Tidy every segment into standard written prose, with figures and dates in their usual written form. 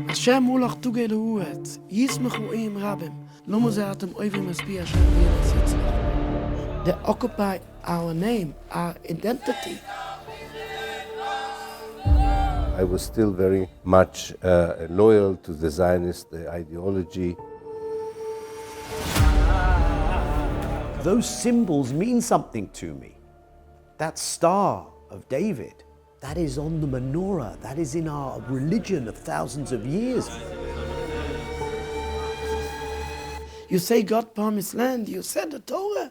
השם מולך תוגי להוות, ישמחו עם רבים, לא מוזעתם אויבים מספיע שעביר לסיצלח. They occupy our name, our identity. I was still very much loyal to the Zionist ideology. Those symbols mean something to me. That Star of David, that is on the menorah, that is in our religion of thousands of years. You say God promised land, you said the Torah.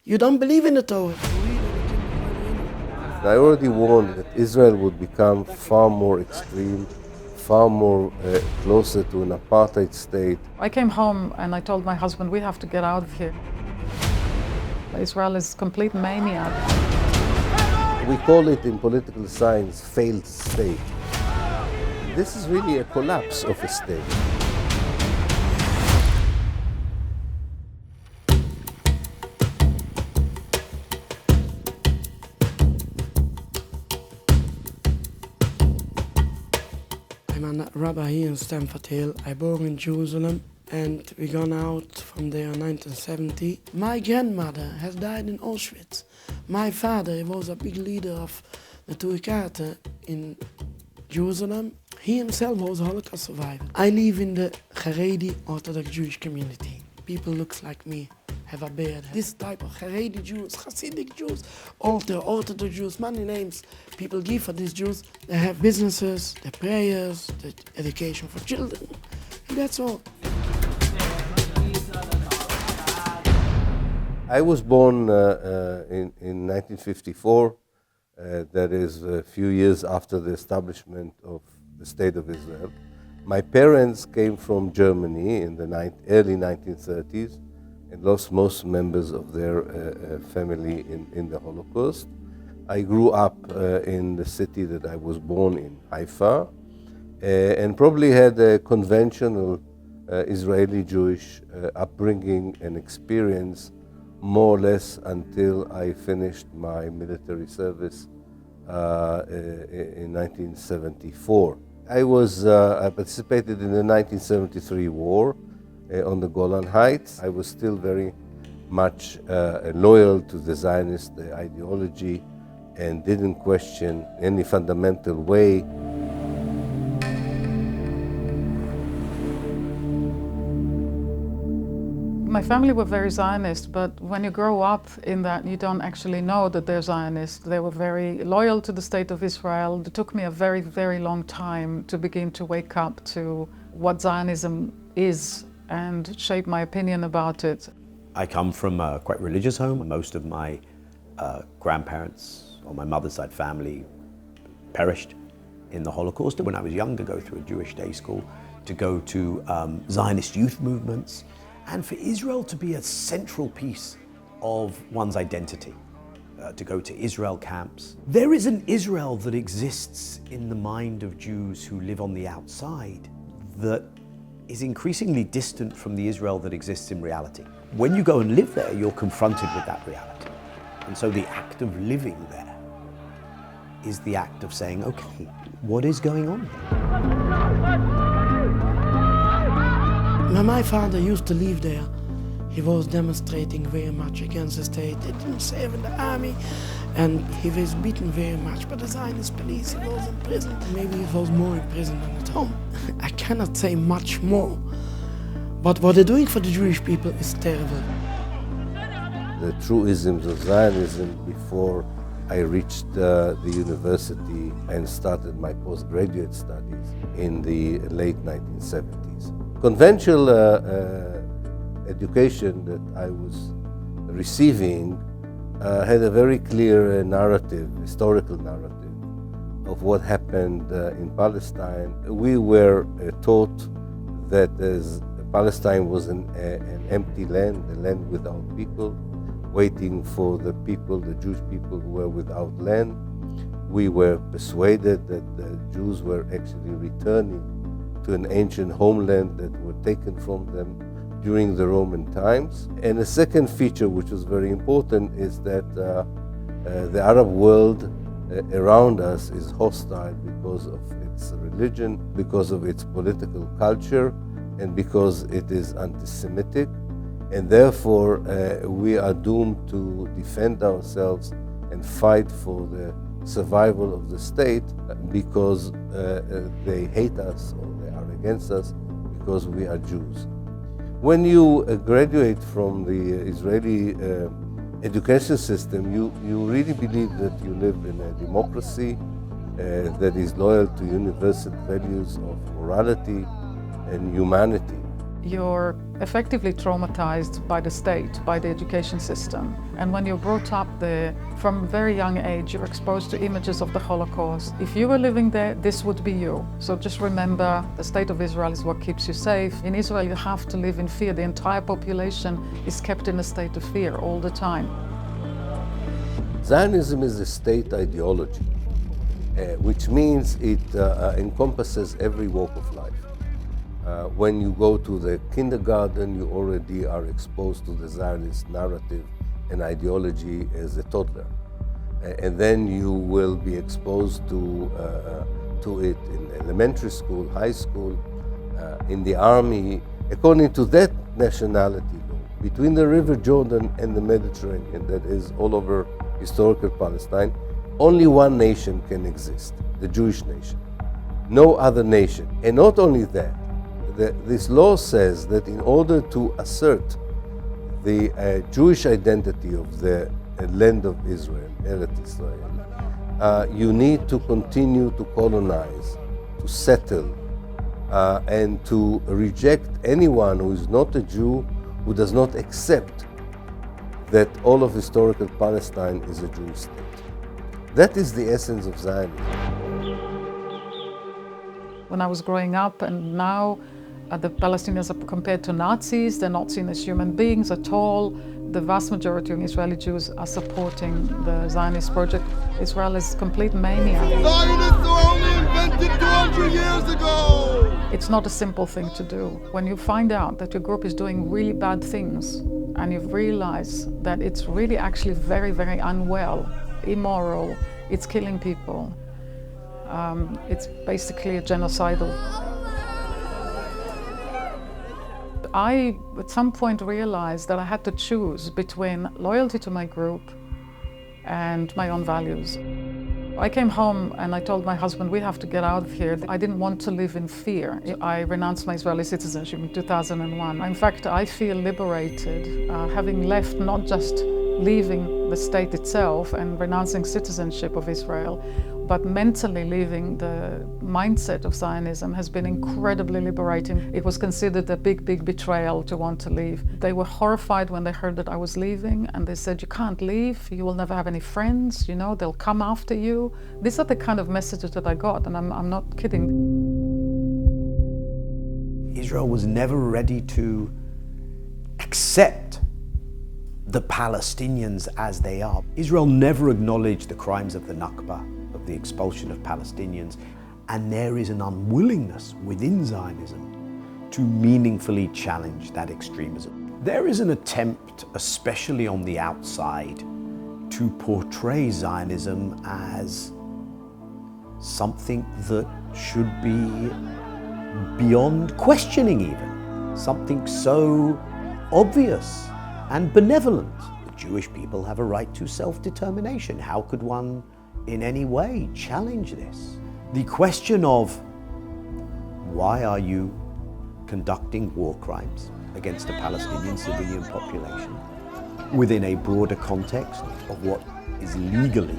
You don't believe in the Torah. I already warned that Israel would become far more extreme, far more closer to an apartheid state. I came home and I told my husband, we have to get out of here. Israel is complete mania. We call it in political science failed state. This is really a collapse of a state. I'm a rabbi here in Stamford Hill. I born in Jerusalem and we gone out from there in 1970. My grandmother has died in Auschwitz. My father was a big leader of the Turkate in Jerusalem. He himself was a Holocaust survivor. I live in the Haredi Orthodox Jewish community. People looks like me, have a beard. This type of Haredi Jews, Hasidic Jews, Orthodox Jews, many names people give for these Jews. They have businesses, the prayers, the education for children, and that's all. I was born in 1954, that is a few years after the establishment of the State of Israel. My parents came from Germany in the early 1930s and lost most members of their family in the Holocaust. I grew up in the city that I was born in, Haifa, and probably had a conventional Israeli Jewish upbringing and experience more or less until I finished my military service in 1974. I participated in the 1973 war on the Golan Heights. I was still very much loyal to the Zionist ideology and didn't question any fundamental way. My family were very Zionist, but when you grow up in that, you don't actually know that they're Zionist. They were very loyal to the State of Israel. It took me a very, very long time to begin to wake up to what Zionism is and shape my opinion about it. I come from a quite religious home. Most of my grandparents on my mother's side family perished in the Holocaust. When I was young, to go through a Jewish day school, to go to Zionist youth movements, and for Israel to be a central piece of one's identity, to go to Israel camps. There is an Israel that exists in the mind of Jews who live on the outside that is increasingly distant from the Israel that exists in reality. When you go and live there, you're confronted with that reality. And so the act of living there is the act of saying, okay, what is going on here? My father used to live there. He was demonstrating very much against the state. He didn't serve in the army, and he was beaten very much by the Zionist police. He was in prison. Maybe he was more in prison than at home. I cannot say much more. But what they're doing for the Jewish people is terrible. The truisms of Zionism before I reached the university and started my postgraduate studies in the late 1970s. Conventional education that I was receiving had a very clear narrative, historical narrative of what happened in Palestine. We were taught that Palestine was an empty land, a land without people, waiting for the people, the Jewish people who were without land. We were persuaded that the Jews were actually returning to an ancient homeland that were taken from them during the Roman times. And a second feature which was very important is that the Arab world around us is hostile because of its religion, because of its political culture, and because it is anti-Semitic. And therefore, we are doomed to defend ourselves and fight for the survival of the state because they hate us or they are against us because we are Jews. When you graduate from the Israeli education system, you really believe that you live in a democracy that is loyal to universal values of morality and humanity. You're effectively traumatized by the state, by the education system. And when you're brought up there, from a very young age, you're exposed to images of the Holocaust. If you were living there, this would be you. So just remember, the state of Israel is what keeps you safe. In Israel, you have to live in fear. The entire population is kept in a state of fear all the time. Zionism is a state ideology, which means it encompasses every walk of life. When you go to the kindergarten, you already are exposed to the Zionist narrative and ideology as a toddler. And then you will be exposed to it in elementary school, high school, in the army, according to that nationality law. Between the River Jordan and the Mediterranean, that is all over historical Palestine, only one nation can exist, the Jewish nation. No other nation. And not only that, this law says that in order to assert the Jewish identity of the land of Israel, Eretz Israel, you need to continue to colonize, to settle, and to reject anyone who is not a Jew, who does not accept that all of historical Palestine is a Jewish state. That is the essence of Zionism. When I was growing up, and now the Palestinians are compared to Nazis. They're not seen as human beings at all. The vast majority of Israeli Jews are supporting the Zionist project. Israel is complete mania. Zionists were only invented 200 years ago! It's not a simple thing to do. When you find out that your group is doing really bad things and you realize that it's really actually very, very unwell, immoral, it's killing people, it's basically a genocidal. I, at some point, realized that I had to choose between loyalty to my group and my own values. I came home and I told my husband, we have to get out of here. I didn't want to live in fear. I renounced my Israeli citizenship in 2001. In fact, I feel liberated, having left, not just leaving the state itself and renouncing citizenship of Israel, but mentally leaving the mindset of Zionism has been incredibly liberating. It was considered a big, big betrayal to want to leave. They were horrified when they heard that I was leaving, and they said, you can't leave, you will never have any friends, you know, they'll come after you. These are the kind of messages that I got, and I'm not kidding. Israel was never ready to accept the Palestinians as they are. Israel never acknowledged the crimes of the Nakba, of the expulsion of Palestinians, and there is an unwillingness within Zionism to meaningfully challenge that extremism. There is an attempt, especially on the outside, to portray Zionism as something that should be beyond questioning even, something so obvious and benevolent. The Jewish people have a right to self-determination. How could one in any way challenge this? The question of why are you conducting war crimes against the Palestinian civilian population within a broader context of what is legally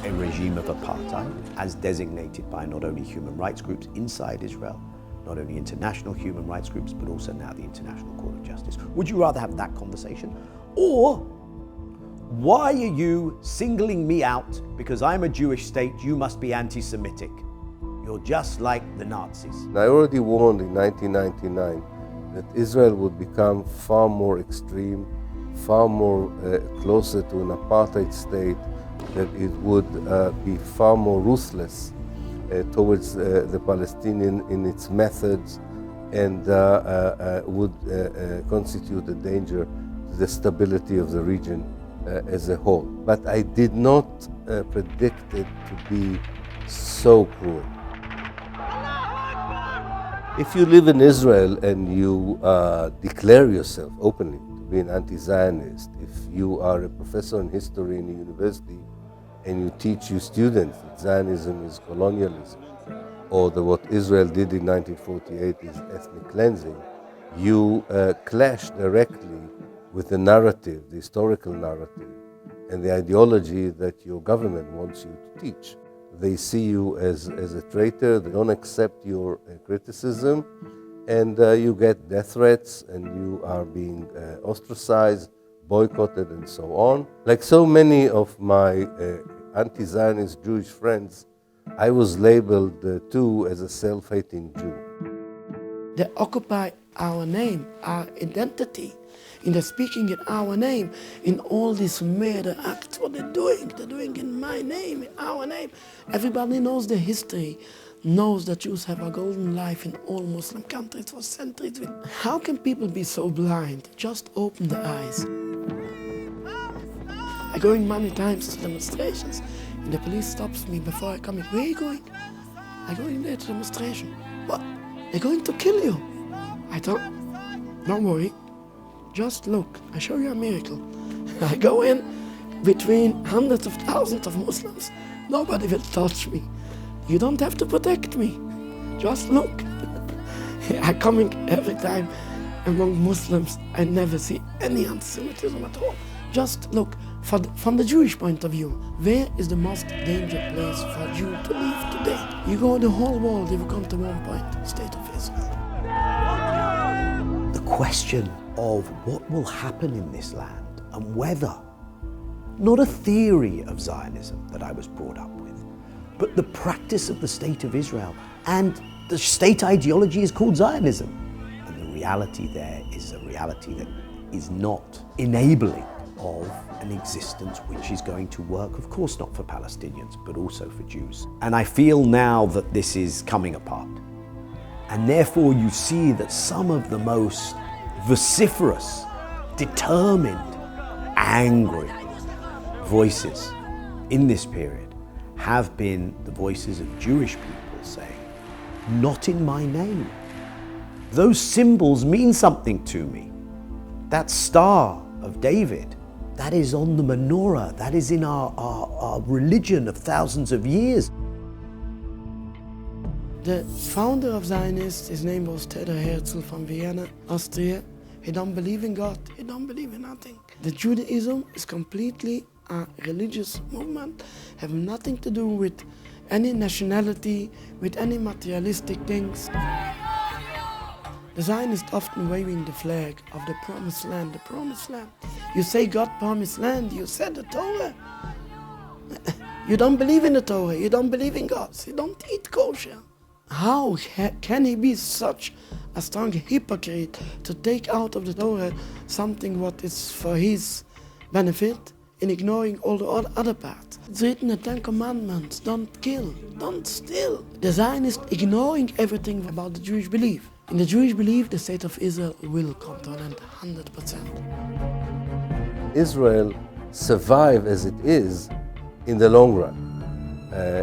a regime of apartheid, as designated by not only human rights groups inside Israel, not only international human rights groups, but also now the International Court of Justice. Would you rather have that conversation? Or why are you singling me out because I'm a Jewish state, you must be anti-Semitic? You're just like the Nazis. I already warned in 1999 that Israel would become far more extreme, far more closer to an apartheid state, that it would be far more ruthless towards the Palestinian in its methods, and would constitute a danger to the stability of the region as a whole. But I did not predicted to be so cruel. If you live in Israel and you declare yourself openly to be an anti-Zionist, if you are a professor in history in a university and you teach your students that Zionism is colonialism, or that what Israel did in 1948 is ethnic cleansing, you clash directly with the narrative, the historical narrative, and the ideology that your government wants you to teach. They see you as a traitor, they don't accept your criticism, and you get death threats, and you are being ostracized, boycotted, and so on. Like so many of my anti-Zionist Jewish friends, I was labeled too as a self-hating Jew. They occupy our name, our identity, and they're speaking in our name in all these murder acts. What they're doing in my name, in our name. Everybody knows the history, knows that Jews have a golden life in all Muslim countries for centuries. How can people be so blind? Just open their eyes. I go in many times to demonstrations, and the police stops me before I come in. Where are you going? I go in there to demonstration. What? They're going to kill you. I thought, don't worry, just look, I show you a miracle. I go in between hundreds of thousands of Muslims. Nobody will touch me. You don't have to protect me. Just look. I'm coming every time among Muslims. I never see any anti-Semitism at all. Just look, from the Jewish point of view, where is the most dangerous place for a Jew to live today? You go the whole world, you will come to one point, State of Israel. The question of what will happen in this land and whether, not a theory of Zionism that I was brought up with, but the practice of the State of Israel, and the state ideology is called Zionism. And the reality there is a reality that is not enabling of an existence which is going to work, of course not for Palestinians, but also for Jews. And I feel now that this is coming apart. And therefore you see that some of the most vociferous, determined, angry voices in this period have been the voices of Jewish people saying, not in my name. Those symbols mean something to me. That Star of David, that is on the menorah, that is in our religion of thousands of years. The founder of Zionists, his name was Theodor Herzl from Vienna, Austria. He don't believe in God, he don't believe in nothing. The Judaism is completely a religious movement, have nothing to do with any nationality, with any materialistic things. The Zionists often waving the flag of the promised land, the promised land. You say God promised land, you said the Torah. You don't believe in the Torah, you don't believe in God, you don't eat kosher. How can he be such a strong hypocrite to take out of the Torah something what is for his benefit in ignoring all the other parts? It's written in the 10 Commandments, don't kill, don't steal. The Zionists ignoring everything about the Jewish belief. In the Jewish belief, the State of Israel will come to an end 100%. Israel survive as it is in the long run.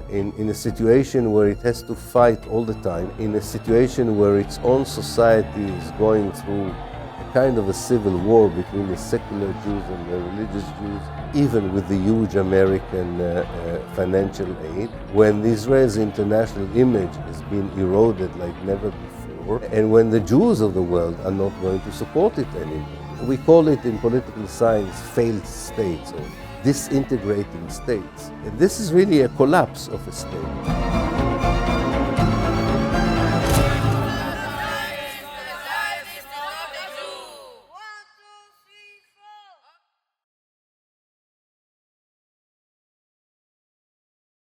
In a situation where it has to fight all the time, in a situation where its own society is going through a kind of a civil war between the secular Jews and the religious Jews, even with the huge American financial aid, when Israel's international image has been eroded like never before, and when the Jews of the world are not going to support it anymore. We call it in political science failed states or disintegrating states. And this is really a collapse of a state.